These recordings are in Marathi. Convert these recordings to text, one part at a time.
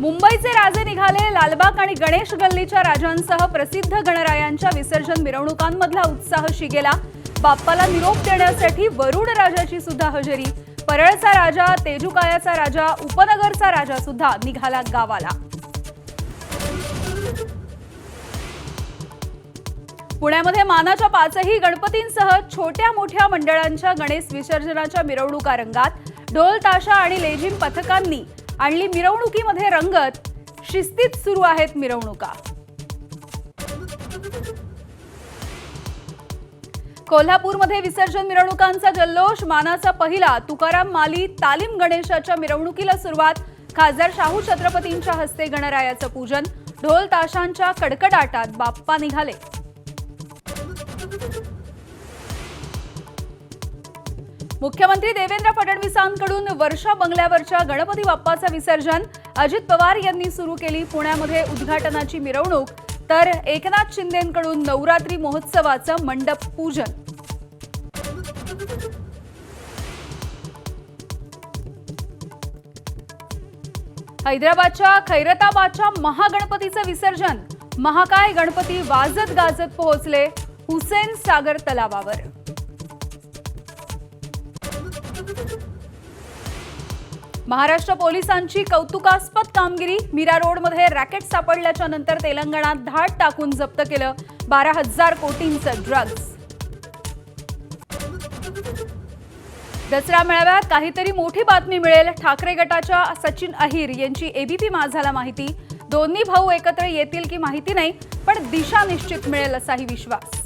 मुंबईचे राजे निघाले लालबाग आणि गणेश गल्लीच्या राजांसह प्रसिद्ध गणरायांच्या विसर्जन मिरवणुकांमधला उत्साह शिगेला। बाप्पाला निरोप देण्यासाठी वरुड राजाची सुद्धा हजेरी। परळचा राजा, तेजुकायाचा राजा, उपनगरचा राजा सुद्धा निघाला गावाला। पुण्यामध्ये मानाच्या 5ही गणपतींसह छोट्या मोठ्या मंडळांच्या गणेश विसर्जनाच्या मिरवणुका रंगात। ढोल ताशा आणि लेझिम पथकांनी आणली मिरवणुकीमध्ये रंगत। शिस्तीत सुरू आहेत मिरवणुका। कोल्हापूरमध्ये विसर्जन मिरवणुकांचा जल्लोष। मानाचा पहिला तुकाराम माली तालीम गणेशाच्या मिरवणुकीला सुरुवात। खासदार शाहू छत्रपतींच्या हस्ते गणरायाचं पूजन। ढोल ताशांच्या कडकडाटात बाप्पा निघाले। मुख्यमंत्री देवेंद्र फडणवीसांकडून वर्षा बंगल्यावरच्या गणपती बाप्पाचं विसर्जन। अजित पवार यांनी सुरू केली पुण्यामध्ये उद्घाटनाची मिरवणूक, तर एकनाथ शिंदेंकडून नवरात्री महोत्सवाचं मंडप पूजन। हैदराबादच्या खैरताबादच्या महागणपतीचं विसर्जन। महाकाय गणपती वाजत गाजत पोहोचले हुसेन सागर तलावावर। महाराष्ट्र पोलिसांची कौतुकास्पद कामगिरी। मीरा रोडमध्ये रॅकेट सापडल्याच्या नंतर तेलंगणात धाड टाकून जप्त केलं 12,000 कोटींचं ड्रग्ज। दसरा मेळाव्यात काहीतरी मोठी बातमी मिळेल। ठाकरे गटाच्या सचिन अहिर यांची एबीपी माझाला माहिती। दोन्ही भाऊ एकत्र येतील की माहिती नाही, पण दिशा निश्चित मिळेल असाही विश्वास।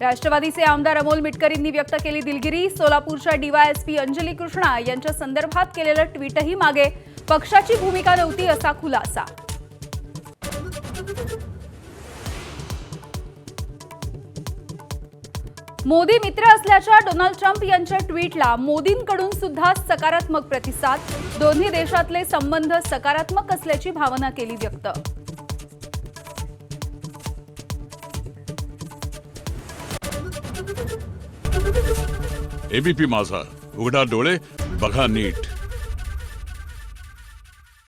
राष्ट्रवादीचे आमदार अमोल मिटकरींनी व्यक्त केली दिलगिरी। सोलापूरच्या डीवायएसपी अंजली कृष्णा यांच्या संदर्भात केलेलं ट्विटही मागे पक्षाची भूमिका नव्हती असा खुलासा। मोदी मित्र असल्याच्या डोनाल्ड ट्रम्प यांच्या ट्विटला मोदींकडून सुद्धा सकारात्मक प्रतिसाद। दोन्ही देशातले संबंध सकारात्मक असल्याची भावना केली व्यक्त। एबीपी माझा, उघडा डोळे बघा नीट।